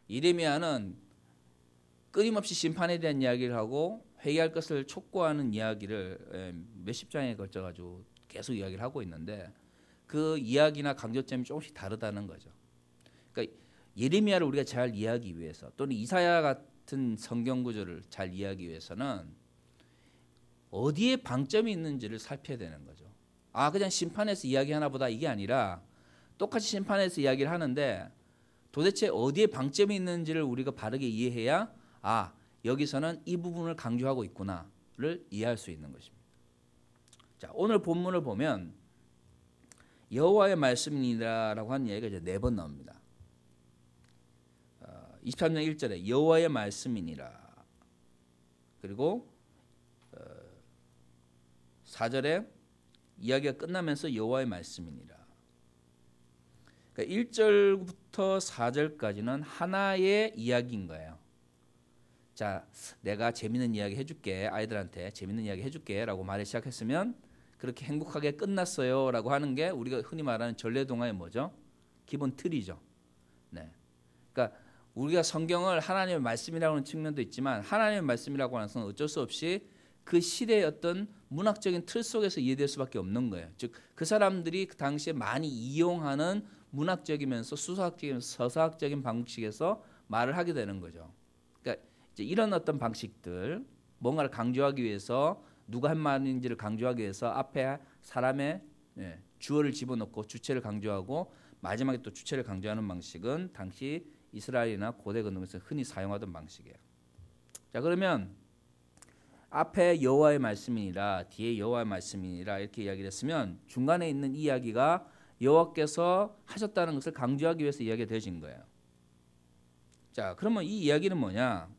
예레미야는 끊임없이 심판에 대한 이야기를 하고 회개할 것을 촉구하는 이야기를 몇십 장에 걸쳐 가지고 계속 이야기를 하고 있는데 그 이야기나 강조점이 조금씩 다르다는 거죠. 그러니까 예레미야를 우리가 잘 이해하기 위해서 또는 이사야 같은 성경 구조를 잘 이해하기 위해서는 어디에 방점이 있는지를 살펴야 되는 거죠. 아, 그냥 심판에서 이야기하나 보다 이게 아니라 똑같이 심판에서 이야기를 하는데 도대체 어디에 방점이 있는지를 우리가 바르게 이해해야 아, 여기서는 이 부분을 강조하고 있구나를 이해할 수 있는 것입니다. 자, 오늘 본문을 보면 여호와의 말씀이라고 하는 얘기가 이제 4번 나옵니다. 23장 1절에 여호와의 말씀이니라. 그리고 4절에 이야기가 끝나면서 여호와의 말씀이니라. 그러니까 1절부터 4절까지는 하나의 이야기인 거예요. 자, 내가 재밌는 이야기 해줄게. 아이들한테 재밌는 이야기 해줄게 라고 말을 시작했으면 그렇게 행복하게 끝났어요 라고 하는 게 우리가 흔히 말하는 전래동화의 뭐죠? 기본 틀이죠. 네. 그러니까 우리가 성경을 하나님의 말씀이라고 하는 측면도 있지만 하나님의 말씀이라고 하는 것은 어쩔 수 없이 그 시대의 어떤 문학적인 틀 속에서 이해될 수밖에 없는 거예요. 즉 그 사람들이 그 당시에 많이 이용하는 문학적이면서 수사학적이면서 서사학적인 방식에서 말을 하게 되는 거죠. 그러니까 이제 이런 어떤 방식들, 뭔가를 강조하기 위해서 누가 한 말인지를 강조하기 위해서 앞에 사람의 주어를 집어넣고 주체를 강조하고 마지막에 또 주체를 강조하는 방식은 당시 이스라엘이나 고대 근동에서 흔히 사용하던 방식이에요. 자, 그러면 앞에 여호와의 말씀이니라 뒤에 여호와의 말씀이니라 이렇게 이야기를 했으면 중간에 있는 이야기가 여호와께서 하셨다는 것을 강조하기 위해서 이야기가 되어진 거예요. 자, 그러면 이 이야기는 뭐냐?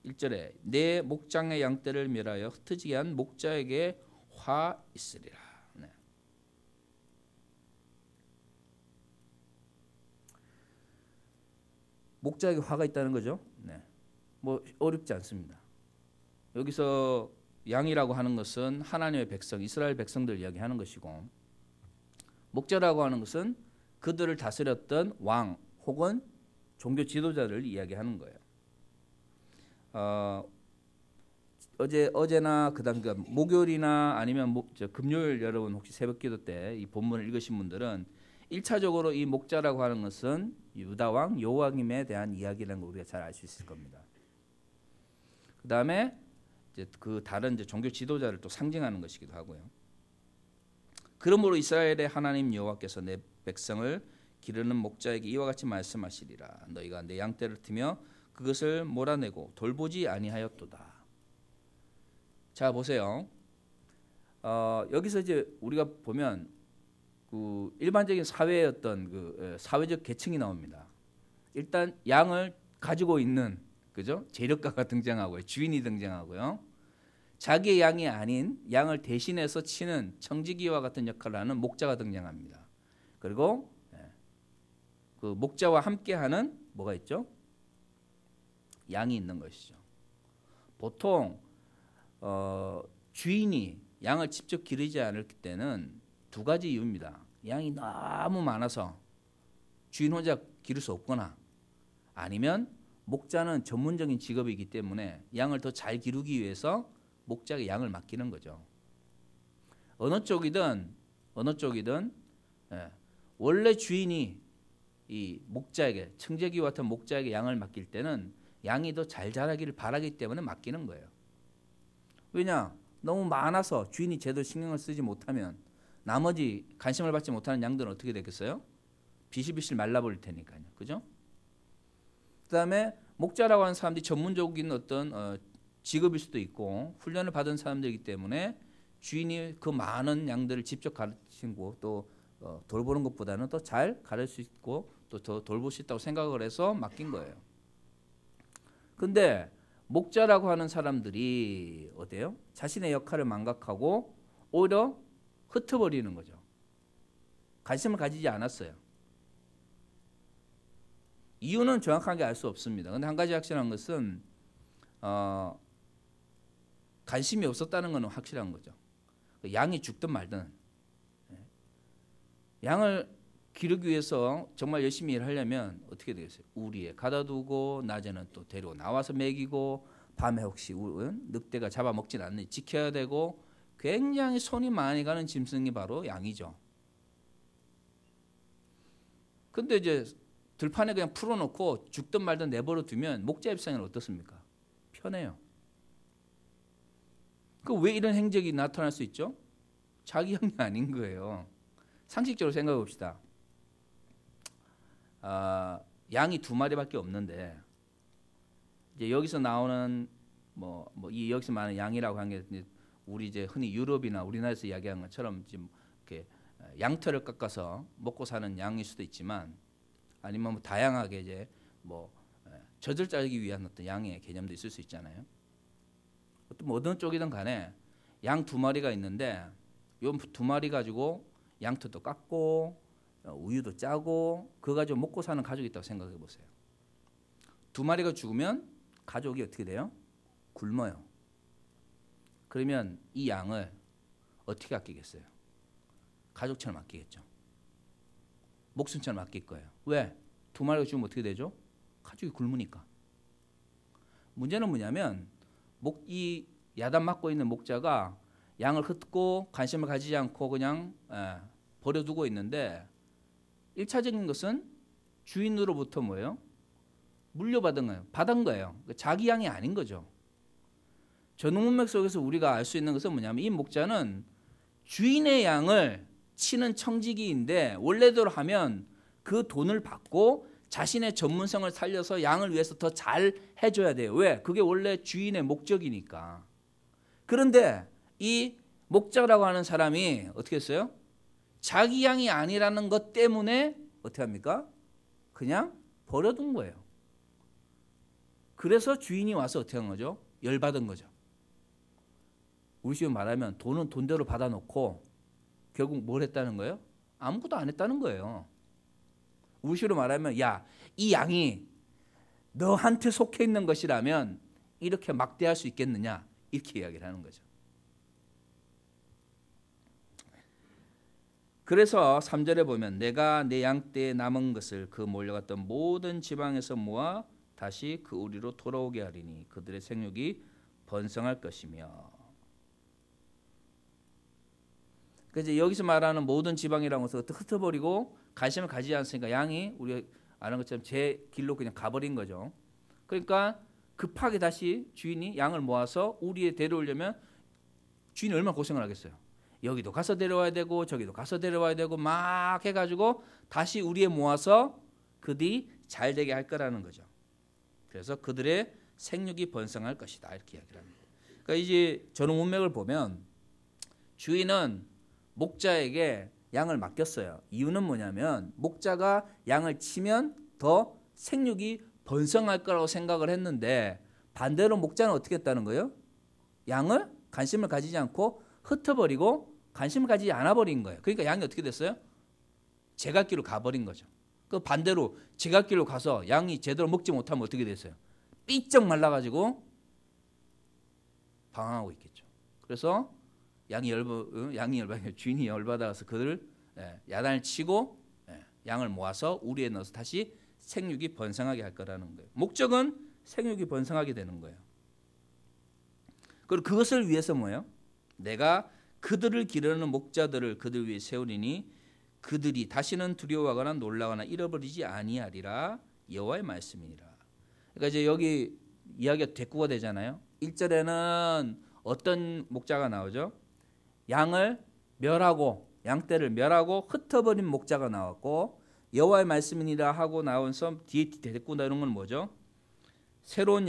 1절에 내 목장의 양떼를 멸하여 흩어지게 한 목자에게 화 있으리라. 네. 목자에게 화가 있다는 거죠. 네. 뭐 어렵지 않습니다. 여기서 양이라고 하는 것은 하나님의 백성, 이스라엘 백성들 이야기하는 것이고 목자라고 하는 것은 그들을 다스렸던 왕 혹은 종교 지도자를 이야기하는 거예요. 어제나 그다음 목요일이나 아니면 금요일 여러분 혹시 새벽기도 때 이 본문을 읽으신 분들은 1차적으로 이 목자라고 하는 것은 유다 왕 요왕임에 대한 이야기라는 걸 우리가 잘 알 수 있을 겁니다. 그다음에 이제 그 다른 이제 종교 지도자를 또 상징하는 것이기도 하고요. 그러므로 이스라엘의 하나님 여호와께서 내 백성을 기르는 목자에게 이와 같이 말씀하시리라. 너희가 내 양떼를 트며 그것을 몰아내고 돌보지 아니하였도다. 자, 보세요. 여기서 이제 우리가 보면 그 일반적인 사회의 어떤 그 사회적 계층이 나옵니다. 일단 양을 가지고 있는 그죠? 재력가가 등장하고요. 주인이 등장하고요. 자기의 양이 아닌 양을 대신해서 치는 청지기와 같은 역할을 하는 목자가 등장합니다. 그리고 그 목자와 함께하는 뭐가 있죠? 양이 있는 것이죠. 보통 주인이 양을 직접 기르지 않을 때는 두 가지 이유입니다. 양이 너무 많아서 주인 혼자 기를 수 없거나 아니면 목자는 전문적인 직업이기 때문에 양을 더 잘 기르기 위해서 목자에게 양을 맡기는 거죠. 어느 쪽이든 원래 주인이 이 목자에게 청재기와 같은 목자에게 양을 맡길 때는 양이 더 잘 자라기를 바라기 때문에 맡기는 거예요. 왜냐? 너무 많아서 주인이 제대로 신경을 쓰지 못하면 나머지 관심을 받지 못하는 양들은 어떻게 되겠어요? 비실비실 말라버릴 테니까요. 그죠? 그다음에 목자라고 하는 사람들이 전문적인 어떤 직업일 수도 있고 훈련을 받은 사람들이기 때문에 주인이 그 많은 양들을 직접 가르치고 또 돌보는 것보다는 더 잘 가르칠 수 있고 또 더 돌볼 수 있다고 생각을 해서 맡긴 거예요. 근데 목자라고 하는 사람들이 어때요? 자신의 역할을 망각하고 오히려 흩어버리는 거죠. 관심을 가지지 않았어요. 이유는 정확하게 알 수 없습니다. 그런데 한 가지 확실한 것은 관심이 없었다는 것은 확실한 거죠. 양이 죽든 말든 양을 기르기 위해서 정말 열심히 일하려면 어떻게 되겠어요? 우리에 가다 두고 낮에는 또 데리고 나와서 먹이고 밤에 혹시 늑대가 잡아먹진 않는지 지켜야 되고 굉장히 손이 많이 가는 짐승이 바로 양이죠. 근데 이제 들판에 그냥 풀어놓고 죽든 말든 내버려 두면 목자 입장에는 어떻습니까? 편해요. 그 왜 이런 행적이 나타날 수 있죠? 자기 형이 아닌 거예요. 상식적으로 생각해 봅시다. 양이 2마리밖에 없는데 이제 여기서 나오는 이 여기서 말하는 양이라고 하는 게 우리 이제 흔히 유럽이나 우리나라에서 이야기하는 것처럼 지금 이렇게 양털을 깎아서 먹고 사는 양일 수도 있지만 아니면 뭐 다양하게 이제 젖을 짜기 위한 어떤 양의 개념도 있을 수 있잖아요. 어떤 쪽이든 간에 양 2마리가 있는데 요 2마리 가지고 양털도 깎고 우유도 짜고 그거 가지고 먹고 사는 가족이 있다고 생각해 보세요. 2마리가 죽으면 가족이 어떻게 돼요? 굶어요. 그러면 이 양을 어떻게 아끼겠어요? 가족처럼 아끼겠죠. 목숨처럼 아낄 거예요. 왜? 2마리가 죽으면 어떻게 되죠? 가족이 굶으니까. 문제는 뭐냐면 이 야단 맞고 있는 목자가 양을 흩고 관심을 가지지 않고 그냥 버려두고 있는데 1차적인 것은 주인으로부터 뭐예요? 물려받은 거예요. 받은 거예요. 자기 양이 아닌 거죠. 전후 문맥 속에서 우리가 알 수 있는 것은 뭐냐면 이 목자는 주인의 양을 치는 청지기인데 원래대로 하면 그 돈을 받고 자신의 전문성을 살려서 양을 위해서 더 잘 해줘야 돼요. 왜? 그게 원래 주인의 목적이니까. 그런데 이 목자라고 하는 사람이 어떻게 했어요? 자기 양이 아니라는 것 때문에 어떻게 합니까? 그냥 버려둔 거예요. 그래서 주인이 와서 어떻게 한 거죠? 열받은 거죠. 우리 식으로 말하면 돈은 돈대로 받아놓고 결국 뭘 했다는 거예요? 아무것도 안 했다는 거예요. 우리 식으로 말하면 야, 이 양이 너한테 속해 있는 것이라면 이렇게 막대할 수 있겠느냐 이렇게 이야기를 하는 거죠. 그래서 3절에 보면 내가 내 양떼에 남은 것을 그 몰려갔던 모든 지방에서 모아 다시 그 우리로 돌아오게 하리니 그들의 생육이 번성할 것이며. 그래서 여기서 말하는 모든 지방이라는 것은 흩어버리고 관심을 가지지 않으니까 양이 우리가 아는 것처럼 제 길로 그냥 가버린 거죠. 그러니까 급하게 다시 주인이 양을 모아서 우리에 데려오려면 주인이 얼마나 고생을 하겠어요. 여기도 가서 데려와야 되고 저기도 가서 데려와야 되고 막 해가지고 다시 우리에 모아서 그들이 잘 되게 할 거라는 거죠. 그래서 그들의 생육이 번성할 것이다 이렇게 이야기를 합니다. 그러니까 이제 전후 문맥을 보면 주인은 목자에게 양을 맡겼어요. 이유는 뭐냐면 목자가 양을 치면 더 생육이 번성할 거라고 생각을 했는데 반대로 목자는 어떻게 했다는 거예요? 양을 관심을 가지지 않고 흩어버리고 관심을 가지지 않아버린 거예요. 그러니까 양이 어떻게 됐어요? 제갈길로 가버린 거죠. 그 반대로 제갈길로 가서 양이 제대로 먹지 못하면 어떻게 됐어요? 삐쩍 말라가지고 방황하고 있겠죠. 그래서 주인이 열받아서 그들을 야단을 치고 양을 모아서 우리에 넣어서 다시 생육이 번성하게 할 거라는 거예요. 목적은 생육이 번성하게 되는 거예요. 그리고 그것을 위해서 뭐예요? 내가 그들을 기르는 목자들을 그들 위에 세우리니 그들이 다시는 두려워하거나 놀라거나 잃어버리지 아니하리라 여호와의 말씀이니라. 그러니까 이제 여기 이야기가 대꾸가 되잖아요. 1절에는 어떤 목자가 나오죠? 양을 멸하고 양떼를 멸하고 흩어버린 목자가 나왔고 여호와의 말씀이니라 하고 나와서 뒤에 대꾸가 나오는 건 뭐죠? 새로운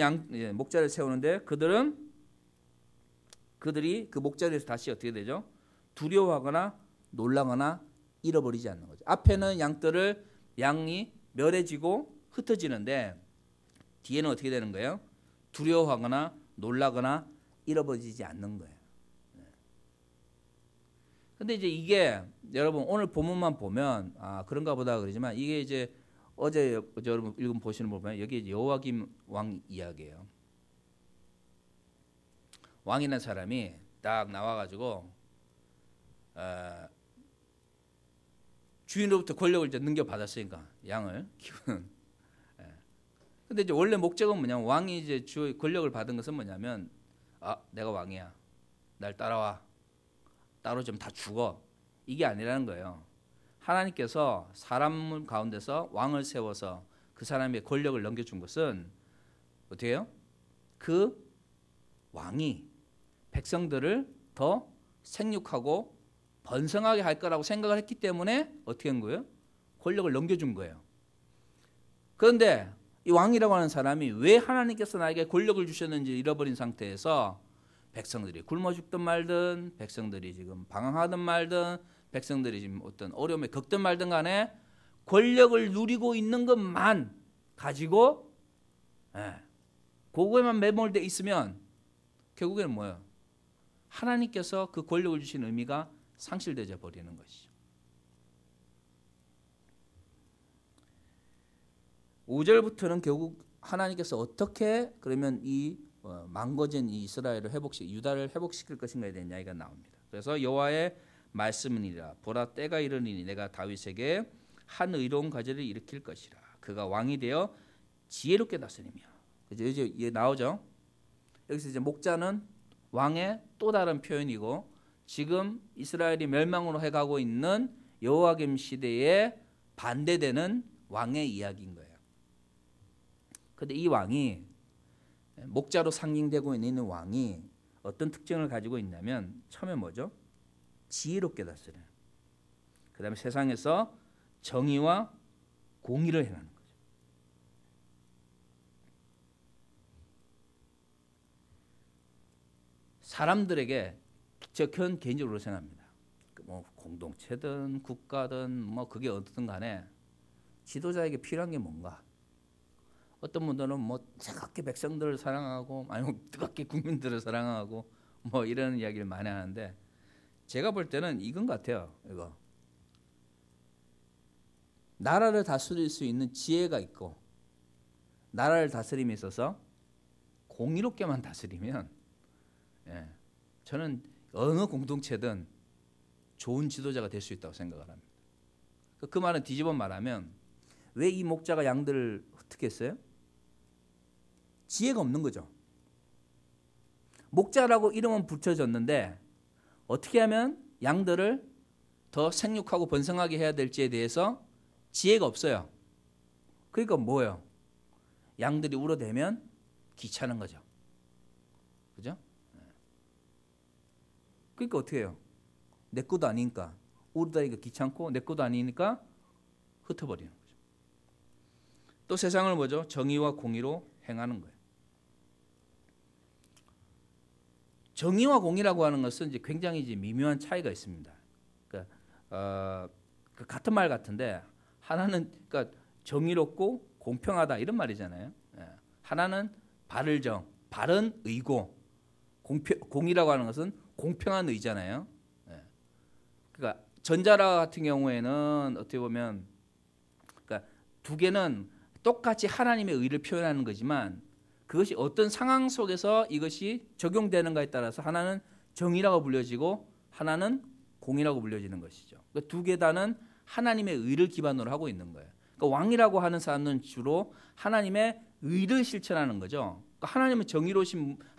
목자를 세우는데 그들이 그 목자리에서 다시 어떻게 되죠? 두려워하거나 놀라거나 잃어버리지 않는 거죠. 앞에는 양이 멸해지고 흩어지는데 뒤에는 어떻게 되는 거예요? 두려워하거나 놀라거나 잃어버리지 않는 거예요. 근데 이제 이게 여러분 오늘 본문만 보면 그런가 보다 그러지만 이게 이제 어제 여러분 읽음 보시는 거 보면 여기 여호와김 왕 이야기예요. 왕이라는 사람이 딱 나와가지고 주인으로부터 권력을 이제 넘겨받았으니까 양을 키우는. 근데 이제 원래 목적은 뭐냐면 왕이 이제 주 권력을 받은 것은 뭐냐면 내가 왕이야. 날 따라와. 따로 좀 다 죽어. 이게 아니라는 거예요. 하나님께서 사람 가운데서 왕을 세워서 그 사람의 권력을 넘겨준 것은 어떻게 해요? 그 왕이 백성들을 더 생육하고 번성하게 할 거라고 생각을 했기 때문에 어떻게 한 거예요? 권력을 넘겨준 거예요. 그런데 이 왕이라고 하는 사람이 왜 하나님께서 나에게 권력을 주셨는지 잃어버린 상태에서 백성들이 굶어 죽든 말든, 백성들이 지금 방황하든 말든, 백성들이 지금 어떤 어려움에 겪든 말든 간에 권력을 누리고 있는 것만 가지고 그거에만 매몰돼 있으면 결국에는 뭐예요? 하나님께서 그 권력을 주신 의미가 상실되어 버리는 것이죠. 5절부터는 결국 하나님께서 어떻게 그러면 이 망가진 이 이스라엘을 유다를 회복시킬 것인가에 대한 이야기가 나옵니다. 그래서 여호와의 말씀이니라. 보라 때가 이르니니 내가 다윗에게 한 의로운 가지를 일으킬 것이라. 그가 왕이 되어 지혜롭게 다스리며. 이제 나오죠. 여기서 이제 목자는 왕의 또 다른 표현이고 지금 이스라엘이 멸망으로 해가고 있는 여호와김 시대에 반대되는 왕의 이야기인 거예요. 그런데 이 왕이 목자로 상징되고 있는 왕이 어떤 특징을 가지고 있냐면 처음에 뭐죠? 지혜롭게 다스려요. 그 다음에 세상에서 정의와 공의를 행하는 거죠. 사람들에게 저는 개인적으로 생각합니다. 뭐 공동체든 국가든 뭐 그게 어떻든 간에 지도자에게 필요한 게 뭔가? 어떤 분들은 뭐 뜨겁게 백성들을 사랑하고 아니면 뜨겁게 국민들을 사랑하고 뭐 이런 이야기를 많이 하는데 제가 볼 때는 이건 같아요. 이거 나라를 다스릴 수 있는 지혜가 있고 나라를 다스림에 있어서 공의롭게만 다스리면 저는 어느 공동체든 좋은 지도자가 될 수 있다고 생각을 합니다. 그 말은 뒤집어 말하면 왜 이 목자가 양들을 어떻게 했어요? 지혜가 없는 거죠. 목자라고 이름은 붙여졌는데 어떻게 하면 양들을 더 생육하고 번성하게 해야 될지에 대해서 지혜가 없어요. 그러니까 뭐예요? 양들이 울어대면 귀찮은 거죠. 그죠? 그러니까 어떻게 해요? 내 것도 아니니까 울어다니까 귀찮고 내 것도 아니니까 흩어버리는 거죠. 또 세상을 뭐죠? 정의와 공의로 행하는 거예요. 정의와 공의라고 하는 것은 이제 굉장히 이제 미묘한 차이가 있습니다. 그 같은 말 같은데 하나는 그러니까 정의롭고 공평하다 이런 말이잖아요. 하나는 바른 의고 공의라고 하는 것은 공평한 의잖아요. 그러니까 전자라 같은 경우에는 어떻게 보면 그러니까 두 개는 똑같이 하나님의 의를 표현하는 거지만 그것이 어떤 상황 속에서 이것이 적용되는가에 따라서 하나는 정의라고 불려지고 하나는 공의라고 불려지는 것이죠. 그러니까 두 개 다는 하나님의 의를 기반으로 하고 있는 거예요. 그러니까 왕이라고 하는 사람은 주로 하나님의 의를 실천하는 거죠. 그러니까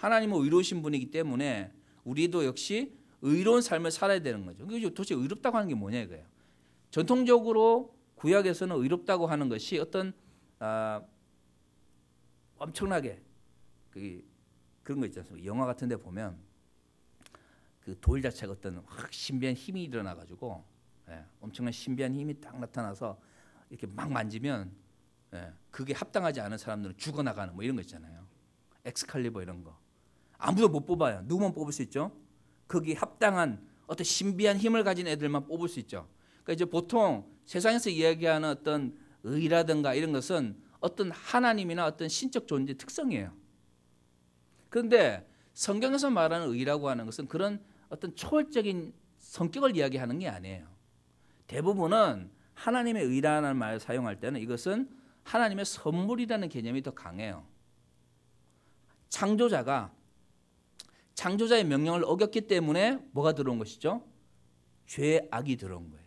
하나님은 의로우신 분이기 때문에 우리도 역시 의로운 삶을 살아야 되는 거죠. 도대체 의롭다고 하는 게 뭐냐 이거예요. 전통적으로 구약에서는 의롭다고 하는 것이 어떤 엄청나게 그런 거 있지 않습니까? 영화 같은 데 보면 그 돌 자체가 어떤 확 신비한 힘이 일어나 가지고 엄청난 신비한 힘이 딱 나타나서 이렇게 막 만지면 그게 합당하지 않은 사람들은 죽어나가는 뭐 이런 거 있잖아요. 엑스칼리버 이런 거 아무도 못 뽑아요. 누구만 뽑을 수 있죠? 거기 합당한 어떤 신비한 힘을 가진 애들만 뽑을 수 있죠. 그러니까 이제 보통 세상에서 이야기하는 어떤 의라든가 이런 것은 어떤 하나님이나 어떤 신적 존재 특성이에요. 그런데 성경에서 말하는 의라고 하는 것은 그런 어떤 초월적인 성격을 이야기하는 게 아니에요. 대부분은 하나님의 의라는 말을 사용할 때는 이것은 하나님의 선물이라는 개념이 더 강해요. 창조자의 명령을 어겼기 때문에 뭐가 들어온 것이죠? 죄악이 들어온 거예요.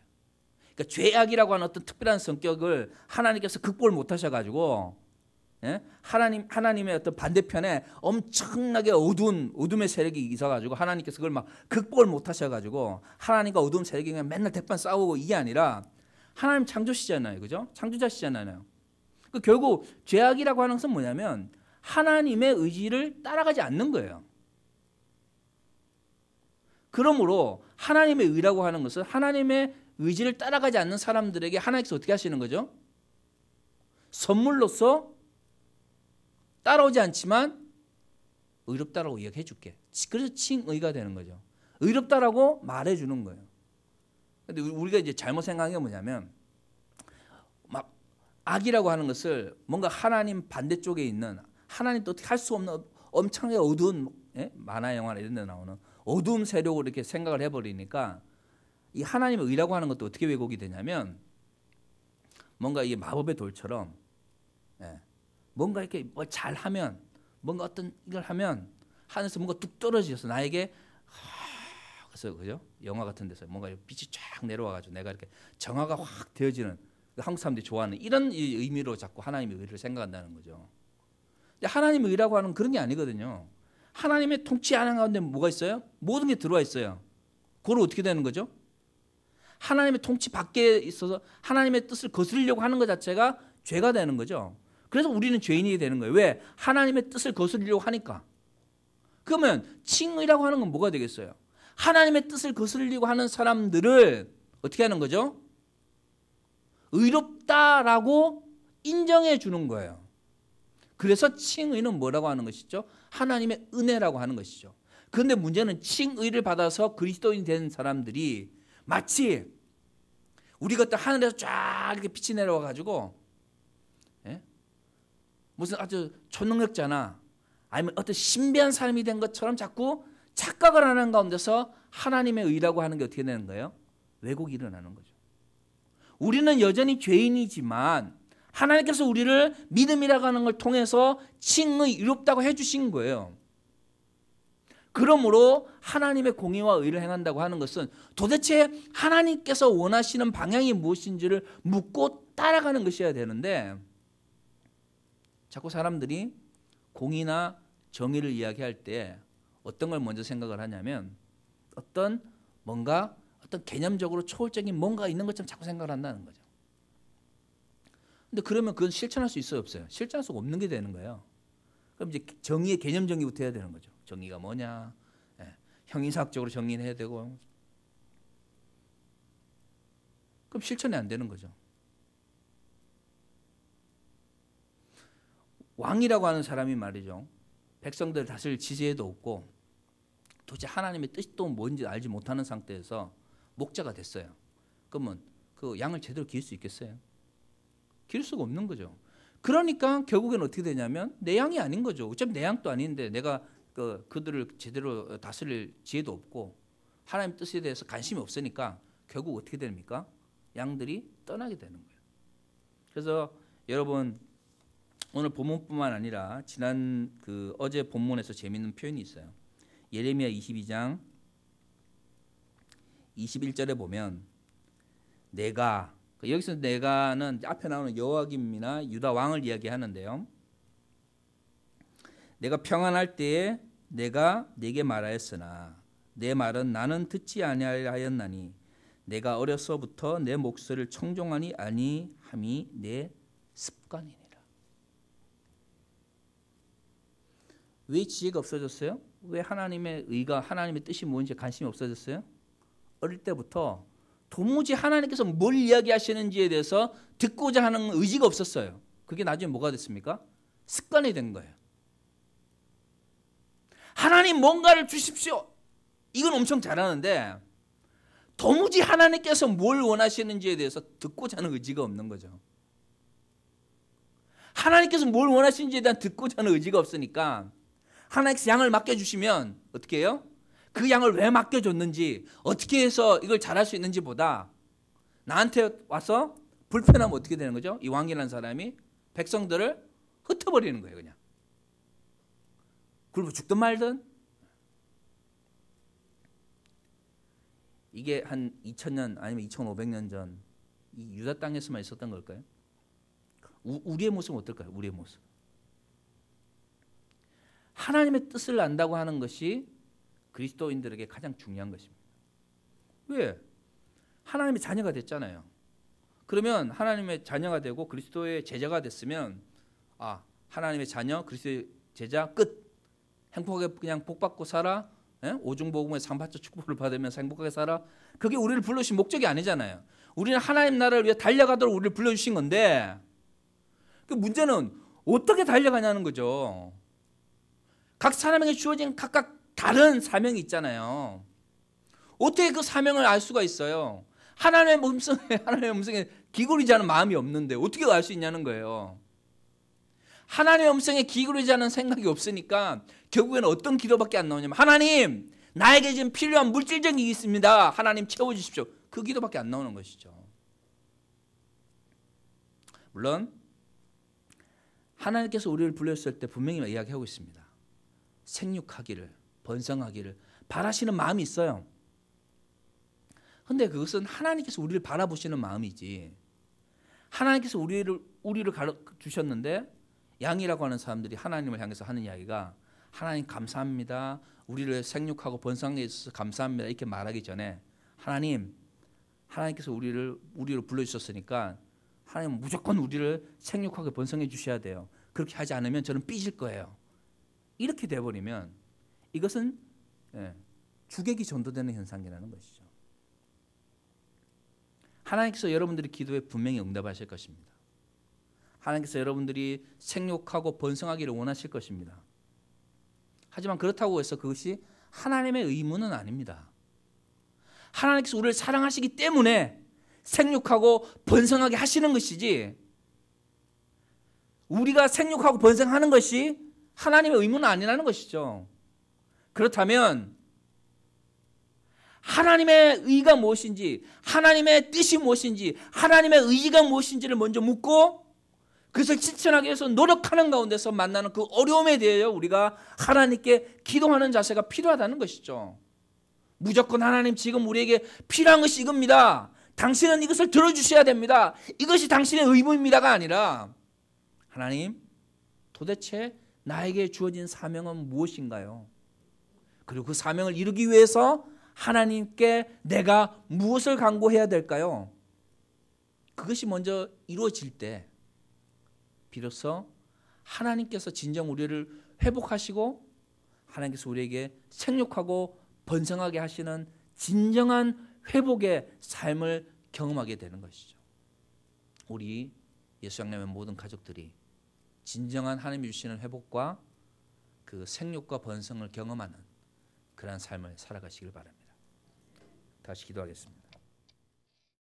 그러니까 죄악이라고 하는 어떤 특별한 성격을 하나님께서 극복을 못 하셔가지고, 예? 하나님의 어떤 반대편에 엄청나게 어둠의 세력이 있어가지고 하나님께서 그걸 막 극복을 못 하셔가지고 하나님과 어두운 세력이 그냥 맨날 대판 싸우고, 이게 아니라 하나님 창조시잖아요, 그죠? 창조자시잖아요. 그 결국 죄악이라고 하는 것은 뭐냐면 하나님의 의지를 따라가지 않는 거예요. 그러므로 하나님의 의라고 하는 것은 하나님의 의지를 따라가지 않는 사람들에게 하나님께서 어떻게 하시는 거죠? 선물로서 따라오지 않지만 의롭다라고 이야기해 줄게. 그래서 칭의가 되는 거죠. 의롭다라고 말해 주는 거예요. 근데 우리가 이제 잘못 생각한 게 뭐냐면, 막 악이라고 하는 것을 뭔가 하나님 반대쪽에 있는, 하나님도 어떻게 할 수 없는 엄청나게 어두운, 만화 영화나 이런 데 나오는 어두운 세력으로 이렇게 생각을 해버리니까 이 하나님의 의라고 하는 것도 어떻게 왜곡이 되냐면, 뭔가 이게 마법의 돌처럼, 뭔가 이렇게 뭘 잘하면, 뭔가 어떤 이걸 하면 하늘에서 뭔가 뚝 떨어져서 나에게, 그래서 그죠? 영화 같은 데서 뭔가 빛이 쫙 내려와가지고 내가 이렇게 정화가 확 되어지는, 한국 사람들이 좋아하는 이런 의미로 자꾸 하나님의 의를 생각한다는 거죠. 근데 하나님의 의라고 하는 그런 게 아니거든요. 하나님의 통치 하는 가운데 뭐가 있어요? 모든 게 들어와 있어요. 그걸 어떻게 되는 거죠? 하나님의 통치 밖에 있어서 하나님의 뜻을 거스르려고 하는 것 자체가 죄가 되는 거죠. 그래서 우리는 죄인이 되는 거예요. 왜? 하나님의 뜻을 거스르려고 하니까. 그러면 칭의라고 하는 건 뭐가 되겠어요? 하나님의 뜻을 거스르려고 하는 사람들을 어떻게 하는 거죠? 의롭다라고 인정해 주는 거예요. 그래서 칭의는 뭐라고 하는 것이죠? 하나님의 은혜라고 하는 것이죠. 그런데 문제는 칭의를 받아서 그리스도인이 된 사람들이 마치 우리가 또 하늘에서 쫙 이렇게 빛이 내려와 가지고, 무슨 아주 초능력자나 아니면 어떤 신비한 사람이 된 것처럼 자꾸 착각을 하는 가운데서 하나님의 의라고 하는 게 어떻게 되는 거예요? 왜곡이 일어나는 거죠. 우리는 여전히 죄인이지만 하나님께서 우리를 믿음이라고 하는 걸 통해서 칭의, 의롭다고 해주신 거예요. 그러므로 하나님의 공의와 의를 행한다고 하는 것은 도대체 하나님께서 원하시는 방향이 무엇인지를 묻고 따라가는 것이어야 되는데, 자꾸 사람들이 공의나 정의를 이야기할 때 어떤 걸 먼저 생각을 하냐면 어떤 개념적으로 초월적인 뭔가 있는 것처럼 자꾸 생각을 한다는 거죠. 근데 그러면 그건 실천할 수 있어요, 없어요? 실천할 수가 없는 게 되는 거예요. 그럼 이제 정의의 개념 정의부터 해야 되는 거죠. 정의가 뭐냐? 형이사학적으로 정의는 해야 되고, 그럼 실천이 안 되는 거죠. 왕이라고 하는 사람이 말이죠, 백성들을 다스릴 지혜도 없고 도대체 하나님의 뜻이 또 뭔지 알지 못하는 상태에서 목자가 됐어요. 그러면 그 양을 제대로 기를 수 있겠어요? 기를 수가 없는 거죠. 그러니까 결국엔 어떻게 되냐면 내 양이 아닌 거죠. 어차피 내 양도 아닌데 내가 그들을 제대로 다스릴 지혜도 없고 하나님의 뜻에 대해서 관심이 없으니까 결국 어떻게 됩니까? 양들이 떠나게 되는 거예요. 그래서 여러분, 오늘 본문뿐만 아니라 지난 어제 본문에서 재미있는 표현이 있어요. 예레미야 22장 21절에 보면 내가, 여기서 내가는 앞에 나오는 여호와김이나 유다 왕을 이야기하는데요. 내가 평안할 때에 내가 네게 말하였으나 내 말은 나는 듣지 아니하였나니 내가 어려서부터 내 목소리를 청종하니 아니함이 내 습관이니라. 왜 지혜가 없어졌어요? 왜 하나님의 의가, 하나님의 뜻이 뭔지 관심이 없어졌어요? 어릴 때부터 도무지 하나님께서 뭘 이야기하시는지에 대해서 듣고자 하는 의지가 없었어요. 그게 나중에 뭐가 됐습니까? 습관이 된 거예요. 하나님 뭔가를 주십시오. 이건 엄청 잘하는데 도무지 하나님께서 뭘 원하시는지에 대해서 듣고자 하는 의지가 없는 거죠. 하나님께서 뭘 원하시는지에 대한 듣고자 하는 의지가 없으니까 하나님께서 양을 맡겨주시면 어떻게 해요? 그 양을 왜 맡겨줬는지, 어떻게 해서 이걸 잘할 수 있는지 보다 나한테 와서 불편하면 어떻게 되는 거죠? 이 왕이라는 사람이 백성들을 흩어버리는 거예요. 그냥 굶어 죽든 말든. 이게 한 2000년 아니면 2500년 전 이 유다 땅에서만 있었던 걸까요? 우리의 모습은 어떨까요? 우리의 모습. 하나님의 뜻을 안다고 하는 것이 그리스도인들에게 가장 중요한 것입니다. 왜? 하나님의 자녀가 됐잖아요. 그러면 하나님의 자녀가 되고 그리스도의 제자가 됐으면 하나님의 자녀, 그리스도의 제자 끝. 행복하게 그냥 복 받고 살아. 오중복음의 상받쳐 축복을 받으면서 행복하게 살아. 그게 우리를 불러주신 목적이 아니잖아요. 우리는 하나님 나라를 위해 달려가도록 우리를 불러주신 건데 그 문제는 어떻게 달려가냐는 거죠. 각 사람에게 주어진 각각 다른 사명이 있잖아요. 어떻게 그 사명을 알 수가 있어요? 하나님의 음성에 기울이지 않은 마음이 없는데 어떻게 알 수 있냐는 거예요. 하나님의 음성에 기울이지 않은 생각이 없으니까 결국에는 어떤 기도밖에 안 나오냐면 하나님 나에게 지금 필요한 물질적인 게 있습니다. 하나님 채워주십시오. 그 기도밖에 안 나오는 것이죠. 물론 하나님께서 우리를 불렀을 때 분명히 이야기하고 있습니다. 생육하기를, 번성하기를 바라시는 마음이 있어요. 그런데 그것은 하나님께서 우리를 바라보시는 마음이지 하나님께서 우리를 주셨는데 양이라고 하는 사람들이 하나님을 향해서 하는 이야기가 하나님 감사합니다. 우리를 생육하고 번성해 주셔서 감사합니다. 이렇게 말하기 전에 하나님께서 우리를 불러주셨으니까 하나님 무조건 우리를 생육하게 번성해 주셔야 돼요. 그렇게 하지 않으면 저는 삐질 거예요. 이렇게 돼버리면 이것은 주객이 전도되는 현상이라는 것이죠. 하나님께서 여러분들의 기도에 분명히 응답하실 것입니다. 하나님께서 여러분들이 생육하고 번성하기를 원하실 것입니다. 하지만 그렇다고 해서 그것이 하나님의 의무는 아닙니다. 하나님께서 우리를 사랑하시기 때문에 생육하고 번성하게 하시는 것이지 우리가 생육하고 번성하는 것이 하나님의 의무는 아니라는 것이죠. 그렇다면 하나님의 의가 무엇인지 하나님의 뜻이 무엇인지 하나님의 의지가 무엇인지를 먼저 묻고 그것을 실천하기 위해서 노력하는 가운데서 만나는 그 어려움에 대하여 우리가 하나님께 기도하는 자세가 필요하다는 것이죠. 무조건 하나님 지금 우리에게 필요한 것이 이겁니다. 당신은 이것을 들어주셔야 됩니다. 이것이 당신의 의무입니다가 아니라 하나님 도대체 나에게 주어진 사명은 무엇인가요? 그리고 그 사명을 이루기 위해서 하나님께 내가 무엇을 간구해야 될까요? 그것이 먼저 이루어질 때 비로소 하나님께서 진정 우리를 회복하시고 하나님께서 우리에게 생육하고 번성하게 하시는 진정한 회복의 삶을 경험하게 되는 것이죠. 우리 예수양념의 모든 가족들이 진정한 하나님이 주시는 회복과 그 생육과 번성을 경험하는 그러한 삶을 살아가시길 바랍니다. 다시 기도하겠습니다.